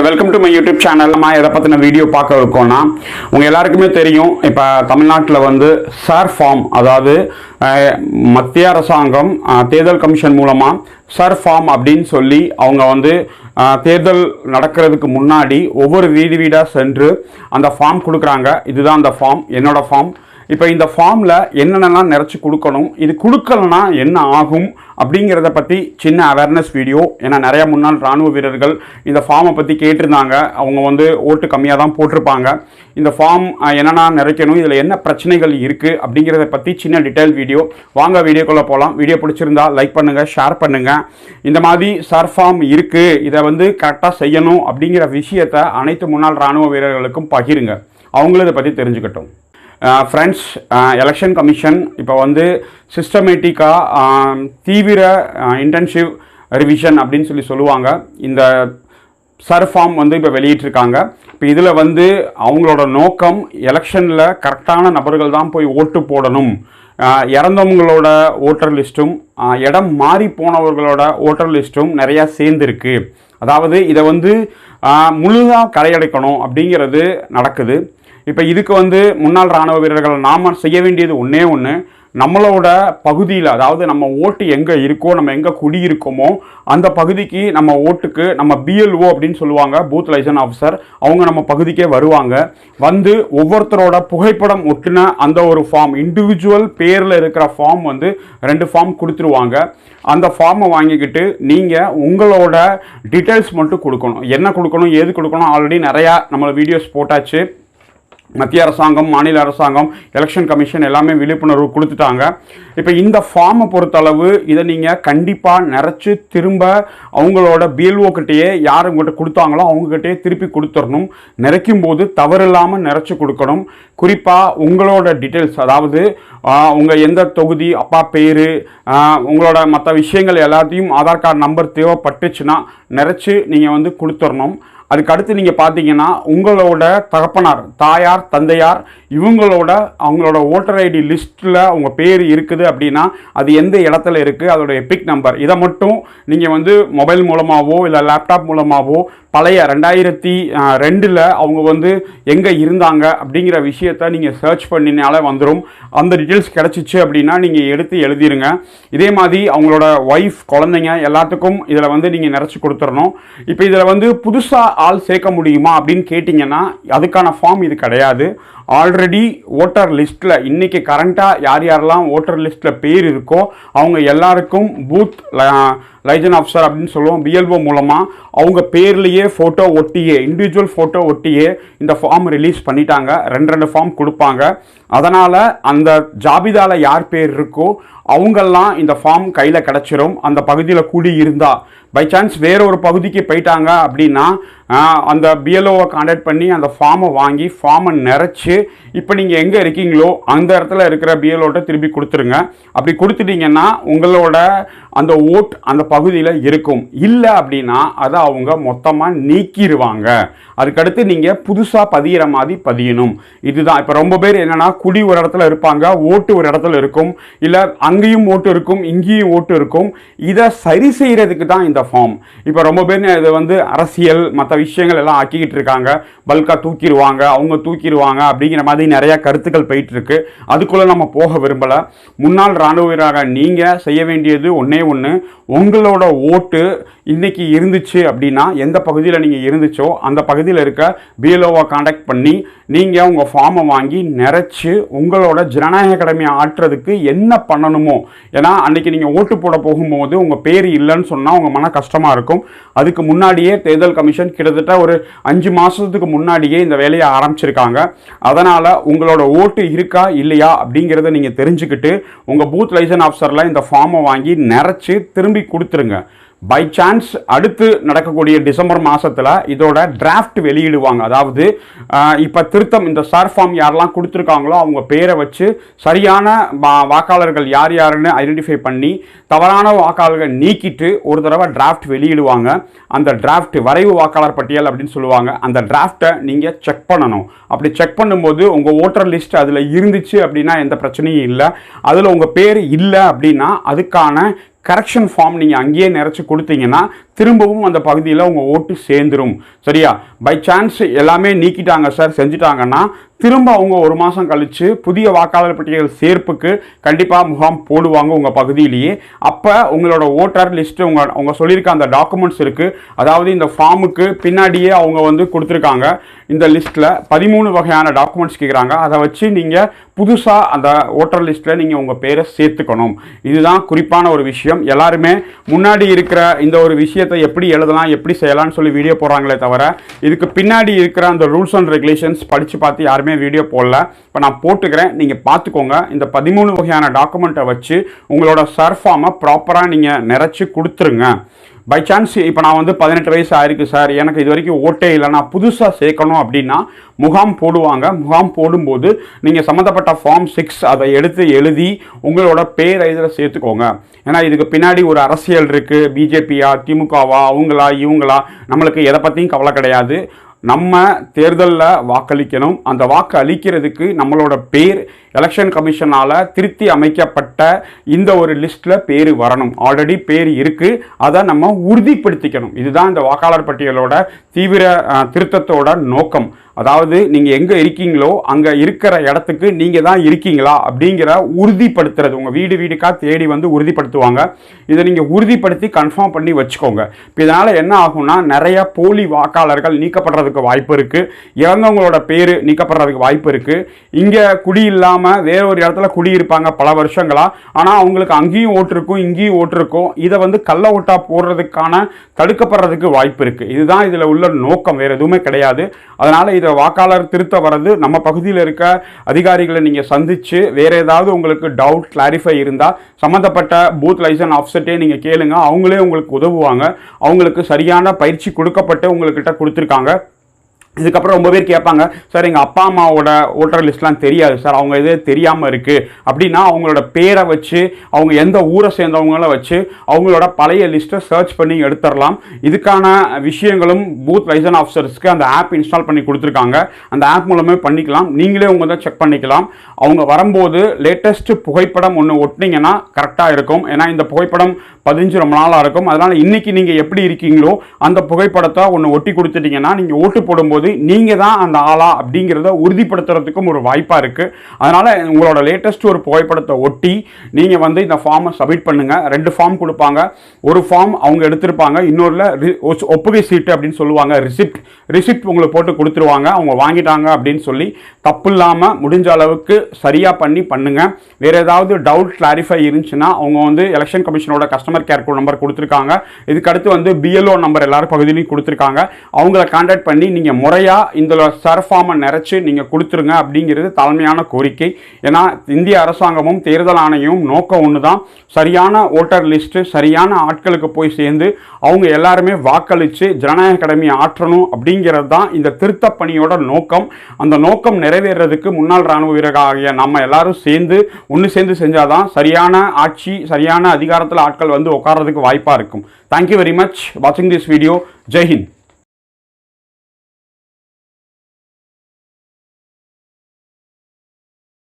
Welcome to my YouTube channel. எதை பற்றின video பார்க்க இருக்கோம்னா, உங்கள் எல்லாருக்குமே தெரியும், இப்போ தமிழ்நாட்டில் வந்து சர் ஃபார்ம், அதாவது மத்திய அரசாங்கம் தேர்தல் கமிஷன் மூலமாக சர் ஃபார்ம் அப்படின்னு சொல்லி அவங்க வந்து தேர்தல் நடக்கிறதுக்கு முன்னாடி ஒவ்வொரு வீடாக சென்று அந்த ஃபார்ம் கொடுக்குறாங்க. இதுதான் அந்த ஃபார்ம், என்னோட ஃபார்ம். இப்போ இந்த ஃபார்மில் என்னென்னலாம் நிறச்சி கொடுக்கணும், இது கொடுக்கலனா என்ன ஆகும் அப்படிங்கிறத பற்றி சின்ன அவேர்னஸ் வீடியோ. ஏன்னா நிறையா முன்னாள் இராணுவ வீரர்கள் இந்த ஃபார்மை பற்றி கேட்டிருந்தாங்க. அவங்க வந்து ஓட்டு கம்மியாக தான் போட்டிருப்பாங்க. இந்த ஃபார்ம் என்னென்னா நிறைக்கணும், இதில் என்ன பிரச்சனைகள் இருக்குது அப்படிங்கிறத பற்றி சின்ன டீட்டெயில் வீடியோ. வாங்க வீடியோக்குள்ளே போகலாம். வீடியோ பிடிச்சிருந்தா லைக் பண்ணுங்கள், ஷேர் பண்ணுங்கள். இந்த மாதிரி சர் ஃபார்ம் இருக்குது, இதை வந்து கரெக்டாக செய்யணும் அப்படிங்கிற விஷயத்தை அனைத்து முன்னாள் இராணுவ வீரர்களுக்கும் பகிருங்க, அவங்களும் இதை பற்றி தெரிஞ்சுக்கட்டும். ஃப்ரெண்ட்ஸ், எலெக்ஷன் கமிஷன் இப்போ வந்து சிஸ்டமேட்டிக்காக தீவிர இன்டென்சிவ் ரிவிஷன் அப்படின்னு சொல்லுவாங்க. இந்த சர் ஃபார்ம் வந்து இப்போ வெளியிட்டிருக்காங்க. இப்போ இதில் வந்து அவங்களோட நோக்கம் எலெக்ஷனில் கரெக்டான நபர்கள் தான் போய் ஓட்டு போடணும், இறந்தவங்களோட ஓட்டர் லிஸ்ட்டும் இடம் மாறி போனவர்களோட ஓட்டர் லிஸ்ட்டும் நிறையா சேர்ந்துருக்கு. அதாவது இதை வந்து முழுதாக கரையடைக்கணும் அப்படிங்கிறது நடக்குது. இப்போ இதுக்கு வந்து முன்னாள் இராணுவ வீரர்கள் நாம் செய்ய வேண்டியது ஒன்றே ஒன்று, நம்மளோட பகுதியில், அதாவது நம்ம ஓட்டு எங்கே இருக்கோ, நம்ம எங்கே குடியிருக்கோமோ அந்த பகுதிக்கு நம்ம ஓட்டுக்கு நம்ம பிஎல்ஓ அப்படின்னு சொல்லுவாங்க, பூத் லைசன் ஆஃபீஸர், அவங்க நம்ம பகுதிக்கே வருவாங்க. வந்து ஒவ்வொருத்தரோட புகைப்படம் ஒட்டின அந்த ஒரு ஃபார்ம், இண்டிவிஜுவல் பேரில் இருக்கிற ஃபார்ம் வந்து 2 ஃபார்ம் கொடுத்துருவாங்க. அந்த ஃபார்மை வாங்கிக்கிட்டு நீங்கள் உங்களோட டீட்டெயில்ஸ் மட்டும் கொடுக்கணும். என்ன கொடுக்கணும், ஏது கொடுக்கணும், ஆல்ரெடி நிறையா நம்மளை வீடியோஸ் போட்டாச்சு. மத்திய அரசாங்கம், மாநில அரசாங்கம், எலெக்ஷன் கமிஷன் எல்லாமே விழிப்புணர்வு கொடுத்துட்டாங்க. இப்போ இந்த ஃபார்மை பொறுத்தளவு இதை நீங்கள் கண்டிப்பாக நிறச்சி திரும்ப அவங்களோட பிஎல்ஓ கிட்டேயே, யார் உங்கள்கிட்ட கொடுத்தாங்களோ அவங்ககிட்டயே திருப்பி கொடுத்துடணும். நிறைக்கும் போது தவறில்லாமல் நிறச்சி கொடுக்கணும். குறிப்பாக உங்களோட டீட்டெயில்ஸ், அதாவது உங்கள் எந்த தொகுதி, அப்பா பேர், உங்களோட மற்ற விஷயங்கள் எல்லாத்தையும், ஆதார் கார்டு நம்பர் தேவைப்பட்டுச்சுன்னா நிறச்சி நீங்கள் வந்து கொடுத்துடணும். அதுக்கு அடுத்து நீங்கள் பார்த்தீங்கன்னா உங்களோட தகப்பனார், தாயார், தந்தையார் அவங்களோட ஓட்டர் ஐடி லிஸ்ட்டில் உங்கள் பேர் இருக்குது அப்படின்னா அது எந்த இடத்துல இருக்குது, அதோட எபிக் நம்பர், இதை மட்டும் நீங்கள் வந்து மொபைல் மூலமாகவோ இல்லை லேப்டாப் மூலமாகவோ பழைய 2002 அவங்க வந்து எங்கே இருந்தாங்க அப்படிங்கிற விஷயத்தை நீங்கள் சர்ச் பண்ணினாலே வந்துடும். அந்த டீட்டெயில்ஸ் கிடச்சிச்சு அப்படின்னா நீங்கள் எடுத்து எழுதிருங்க. இதே மாதிரி அவங்களோட ஒய்ஃப், குழந்தைங்க எல்லாத்துக்கும் இதில் வந்து நீங்கள் நிறச்சி கொடுத்துடணும். இப்போ இதில் வந்து புதுசாக ஆள் சேர்க்க முடியுமா அப்படின்னு கேட்டிங்கன்னா அதுக்கான ஃபார்ம் இது கிடையாது. ஆல்ரெடி ஓட்டர் லிஸ்ட்டில் இன்றைக்கி கரண்ட்டாக யாரெல்லாம் ஓட்டர் லிஸ்ட்டில் பேர் இருக்கோ அவங்க எல்லாருக்கும் பூத் லைசன் ஆஃபீஸர் அப்படின்னு சொல்லுவோம், பிஎல்ஓ மூலமாக அவங்க பேர்லேயே ஃபோட்டோ ஒட்டியே, இண்டிவிஜுவல் ஃபோட்டோ ஒட்டியே இந்த ஃபார்ம் ரிலீஸ் பண்ணிட்டாங்க. 2 ஃபார்ம் கொடுப்பாங்க. அதனால் அந்த ஜாபிதாவில் யார் பேர் இருக்கோ அவங்கெல்லாம் இந்த ஃபார்ம் கையில் கிடச்சிரும். அந்த பகுதியில் கூடி இருந்தால், பை சான்ஸ் வேற ஒரு பகுதிக்கு போயிட்டாங்க அப்படின்னா அந்த பிஎல்ஓவை கான்டாக்ட் பண்ணி அந்த ஃபார்மை வாங்கி ஃபார்மை நிறச்சி இப்போ நீங்கள் எங்கே இருக்கீங்களோ அந்த இடத்துல இருக்கிற பிஎல்ஓட்ட திருப்பி கொடுத்துருங்க. அப்படி கொடுத்துட்டிங்கன்னா உங்களோட அந்த ஓட் அந்த பகுதியில் இருக்கும். இல்லை அப்படின்னா அதை அவங்க மொத்தமாக நீக்கிடுவாங்க. அதுக்கடுத்து நீங்கள் புதுசாக பதிகிற மாதிரி பதியணும். இதுதான். இப்போ ரொம்ப பேர் என்னென்னா, குடி ஒரு இடத்துல இருப்பாங்க, ஓட்டு ஒரு இடத்துல இருக்கும், இல்லை அங்கேயும் ஓட்டு இருக்கும், இங்கேயும் ஓட்டு இருக்கும். இதை சரி செய்கிறதுக்கு தான் இந்த ஃபார்ம். இப்போ ரொம்ப பேர் இதை வந்து அரசியல் மற்ற விஷயங்கள் எல்லாம் ஆக்கிக்கிட்டு இருக்காங்க. பல்காக தூக்கிடுவாங்க, அவங்க தூக்கிடுவாங்க அப்படிங்கிற மாதிரி நிறையா கருத்துக்கள் போயிட்டு இருக்கு. அதுக்குள்ளே நம்ம போக விரும்பலை. முன்னாள் இராணுவ வீரராக நீங்கள் செய்ய வேண்டியது ஒன்றே ஒன்று, உங்களோட ஓட்டு இன்னைக்கு இருந்துச்சு அப்படின்னா எந்த பகுதியில் நீங்கள் இருந்துச்சோ அந்த பகுதியில் இருக்க பிஎல்ஓவை கான்டாக்ட் பண்ணி நீங்கள் உங்கள் ஃபார்மை வாங்கி நிறச்சி உங்களோட ஜனநாயக கடமையை ஆற்றுறதுக்கு என்ன பண்ணணுமோ. ஏன்னா அன்றைக்கி நீங்கள் ஓட்டு போட போகும்போது உங்கள் பேர் இல்லைன்னு சொன்னால் உங்கள் மன கஷ்டமாக இருக்கும். அதுக்கு முன்னாடியே தேர்தல் கமிஷன் கிட்டத்தட்ட ஒரு 5 மாதத்துக்கு முன்னாடியே இந்த வேலையை ஆரம்பிச்சிருக்காங்க. அதனால் உங்களோட ஓட்டு இருக்கா இல்லையா அப்படிங்கிறத நீங்கள் தெரிஞ்சுக்கிட்டு உங்கள் பூத் லைசன் ஆஃபீஸரில் இந்த ஃபார்மை வாங்கி நிறச்சி திரும்பி கொடுத்துருங்க. பை சான்ஸ் அடுத்து நடக்கக்கூடிய டிசம்பர் மாதத்தில் இதோட டிராஃப்ட் வெளியிடுவாங்க. அதாவது இப்போ திருத்தம், இந்த சார் ஃபார்ம் யாரெல்லாம் கொடுத்துருக்காங்களோ அவங்க பேரை வச்சு சரியான வாக்காளர்கள் யார் யாருன்னு ஐடென்டிஃபை பண்ணி தவறான வாக்காளர்கள் நீக்கிட்டு ஒரு தடவை டிராஃப்ட் வெளியிடுவாங்க. அந்த டிராஃப்ட் வரைவு வாக்காளர் பட்டியல் அப்படின்னு சொல்லுவாங்க. அந்த டிராஃப்டை நீங்கள் செக் பண்ணணும். அப்படி செக் பண்ணும்போது உங்கள் ஓட்டர் லிஸ்ட் அதில் இருந்துச்சு அப்படின்னா எந்த பிரச்சனையும் இல்லை. அதில் உங்கள் பேர் இல்லை அப்படின்னா அதுக்கான கரெக்ஷன் ஃபார்ம் நீங்கள் அங்கேயே நிறச்சி கொடுத்தீங்கன்னா திரும்பவும் அந்த பகுதியில் உங்கள் ஓட்டு சேர்ந்துடும். சரியா? பை சான்ஸ் எல்லாமே நீக்கிட்டாங்க சார், செஞ்சுட்டாங்கன்னா திரும்ப அவங்க ஒரு மாதம் கழித்து புதிய வாக்காளர் பட்டியல் சேர்ப்புக்கு கண்டிப்பாக முகாம் போடுவாங்க உங்கள் பகுதியிலேயே. அப்போ உங்களோட ஓட்டர் லிஸ்ட்டு அவங்க சொல்லியிருக்க அந்த டாக்குமெண்ட்ஸ் இருக்குது, அதாவது இந்த ஃபார்முக்கு பின்னாடியே அவங்க வந்து கொடுத்துருக்காங்க. இந்த லிஸ்ட்டில் 13 வகையான டாக்குமெண்ட்ஸ் கேட்குறாங்க. அதை வச்சு நீங்கள் புதுசாக அந்த ஓட்டர் லிஸ்ட்டில் நீங்கள் உங்கள் பேரை சேர்த்துக்கணும். இதுதான் குறிப்பான ஒரு விஷயம். எல்லாருமே முன்னாடி இருக்கிற இந்த ஒரு விஷயத்தை எப்படி எழுதலாம், எப்படி செய்யலாம்னு சொல்லி வீடியோ போடுறாங்களே தவிர இதுக்கு பின்னாடி இருக்கிற அந்த ரூல்ஸ் அண்ட் ரெகுலேஷன்ஸ் படித்து பார்த்து யாருமே வீடியோ போடல. இப்போ நான் போட்டுக்கிறேன், நீங்கள் பார்த்துக்கோங்க. இந்த 13 வகையான டாக்குமெண்ட்டை வச்சு உங்களோட சர்ஃப் ஃபார்மை ப்ராப்பராக நீங்கள் நிறச்சி கொடுத்துருங்க. பை சான்ஸ் இப்போ நான் வந்து 18 வயசு ஆயிருக்கு சார், எனக்கு இது வரைக்கும் ஓட்டே இல்லை, நான் புதுசாக சேர்க்கணும் அப்படின்னா முகாம் போடுவாங்க. முகாம் போடும்போது நீங்கள் சம்மந்தப்பட்ட ஃபார்ம் 6 அதை எடுத்து எழுதி உங்களோட பேரை இதில் சேர்த்துக்கோங்க. ஏன்னா இதுக்கு பின்னாடி ஒரு அரசியல் இருக்குது. பிஜேபியா, திமுகவா, அவங்களா இவங்களா, நம்மளுக்கு எதை பற்றியும் கவலை கிடையாது. நம்ம தேர்தலில் வாக்களிக்கணும். அந்த வாக்கு அளிக்கிறதுக்கு நம்மளோட பேர் எலெக்ஷன் கமிஷனால் திருத்தி அமைக்கப்பட்ட இந்த ஒரு லிஸ்ட்டில் பேர் வரணும். ஆல்ரெடி பேர் இருக்குது, அதை நம்ம உறுதிப்படுத்திக்கணும். இதுதான் இந்த வாக்காளர் பட்டியலோட தீவிர திருத்தத்தோட நோக்கம். அதாவது நீங்கள் எங்கே இருக்கீங்களோ அங்கே இருக்கிற இடத்துக்கு நீங்கள் தான் இருக்கீங்களா அப்படிங்கிற உறுதிப்படுத்துறது. உங்கள் வீடுக்காக தேடி வந்து உறுதிப்படுத்துவாங்க. இதை நீங்கள் உறுதிப்படுத்தி கன்ஃபார்ம் பண்ணி வச்சுக்கோங்க. இப்போ இதனால் என்ன ஆகும்னா நிறைய போலி வாக்காளர்கள் நீக்கப்படுறதுக்கு வாய்ப்பு இருக்குது. இறந்தவங்களோட பேர் நீக்கப்படுறதுக்கு வாய்ப்பு இருக்குது. இங்கே குடி இல்லாமல் வேற ஒரு இடத்துல குடியிருப்பாங்க பல வருஷங்களா, ஆனால் அவங்களுக்கு அங்கேயும் ஓட்டு இருக்கும் இங்கேயும் ஓட்டு இருக்கும். இதை வந்து கள்ள ஓட்டா போடுறதுக்கான தடுக்கப்படுறதுக்கு வாய்ப்பு இருக்குது. இதுதான் இதில் உள்ள நோக்கம், வேறு எதுவுமே கிடையாது. அதனால் இதை வாக்காளர் திருத்த வர்றது நம்ம பகுதியில் இருக்க அதிகாரிகளை நீங்கள் சந்தித்து வேறு ஏதாவது உங்களுக்கு டவுட் கிளாரிஃபை இருந்தால் சம்மந்தப்பட்ட பூத் லைசன்ஸ் ஆஃபீஸர்ட்டே நீங்கள் கேளுங்க. அவங்களே உங்களுக்கு உதவுவாங்க. அவங்களுக்கு சரியான பயிற்சி கொடுக்கப்பட்டு உங்கள்கிட்ட கொடுத்துருக்காங்க. இதுக்கப்புறம் ரொம்ப பேர் கேட்பாங்க, சார் எங்கள் அப்பா அம்மாவோட ஓட்டர் லிஸ்ட்லாம் தெரியாது சார், அவங்க எது தெரியாமல் இருக்குது அப்படின்னா அவங்களோட பேரை வச்சு அவங்க எந்த ஊரை சேர்ந்தவங்கள வச்சு அவங்களோட பழைய லிஸ்ட்டை சர்ச் பண்ணி எடுத்துடலாம். இதுக்கான விஷயங்களும் பூத் லைசன்ஸ் ஆஃபீஸர்ஸ்க்கு அந்த ஆப் இன்ஸ்டால் பண்ணி கொடுத்துருக்காங்க. அந்த ஆப் மூலமே பண்ணிக்கலாம். நீங்களே உங்கள் தான் செக் பண்ணிக்கலாம். அவங்க வரும்போது லேட்டஸ்ட் புகைப்படம் ஒன்று ஒட்டினீங்கன்னா கரெக்டாக இருக்கும். ஏன்னா இந்த புகைப்படம் 15 ரொம்ப நாளாக இருக்கும். அதனால் இன்றைக்கி நீங்கள் எப்படி இருக்கீங்களோ அந்த புகைப்படத்தை ஒன்று ஒட்டி கொடுத்துட்டிங்கன்னா நீங்கள் ஓட்டு போடும்போது நீங்கள் தான் அந்த ஆளா அப்படிங்கிறத உறுதிப்படுத்துறதுக்கும் ஒரு வாய்ப்பாக இருக்குது. அதனால் உங்களோட லேட்டஸ்ட் ஒரு புகைப்படத்தை ஒட்டி நீங்கள் வந்து இந்த ஃபார்மை சப்மிட் பண்ணுங்கள். 2 ஃபார்ம் கொடுப்பாங்க. ஒரு ஃபார்ம் அவங்க எடுத்திருப்பாங்க, இன்னொருல ஒப்புகை சீட்டு அப்படின்னு சொல்லுவாங்க, ரிசிப்ட் உங்களுக்கு போட்டு கொடுத்துருவாங்க. அவங்க வாங்கிட்டாங்க அப்படின்னு சொல்லி தப்பு இல்லாமல் முடிஞ்ச அளவுக்கு சரியாக பண்ணுங்கள். வேறு ஏதாவது டவுட் கிளாரிஃபை இருந்துச்சுன்னா அவங்க வந்து எலெக்ஷன் கமிஷனோட கஸ்டமர் கேர் நம்பர் கொடுத்துருக்காங்க. இதுக்கடுத்து வந்து பிஎல்ஓ நம்பர் எல்லாரும் பகுதியிலையும் கொடுத்துருக்காங்க. அவங்கள கான்டாக்ட் பண்ணி நீங்கள் முறையாக இந்த சர்ஃப் ஃபார்மை நிறச்சி நீங்கள் கொடுத்துருங்க அப்படிங்கிறது தலைமையான கோரிக்கை. ஏன்னா இந்திய அரசாங்கமும் தேர்தல் ஆணையமும் நோக்கம் ஒன்று தான், சரியான ஓட்டர் லிஸ்ட்டு சரியான ஆட்களுக்கு போய் சேர்ந்து அவங்க எல்லாருமே வாக்களித்து ஜனநாயக கடமையை ஆற்றணும் அப்படிங்கிறது தான் இந்த திருத்த பணியோட நோக்கம். அந்த நோக்கம் நிறைவேறதுக்கு முன்னாள் இராணுவ வீரராகிய நம்ம எல்லாரும் ஒன்று சேர்ந்து செஞ்சாதான் சரியான ஆட்சி சரியான அதிகாரத்தில் ஆட்கள் வந்து உட்கார்றதுக்கு வாய்ப்பாக இருக்கும். தேங்க்யூ வெரி மச் வாட்சிங் திஸ் வீடியோ. ஜெய் ஹிந்த்.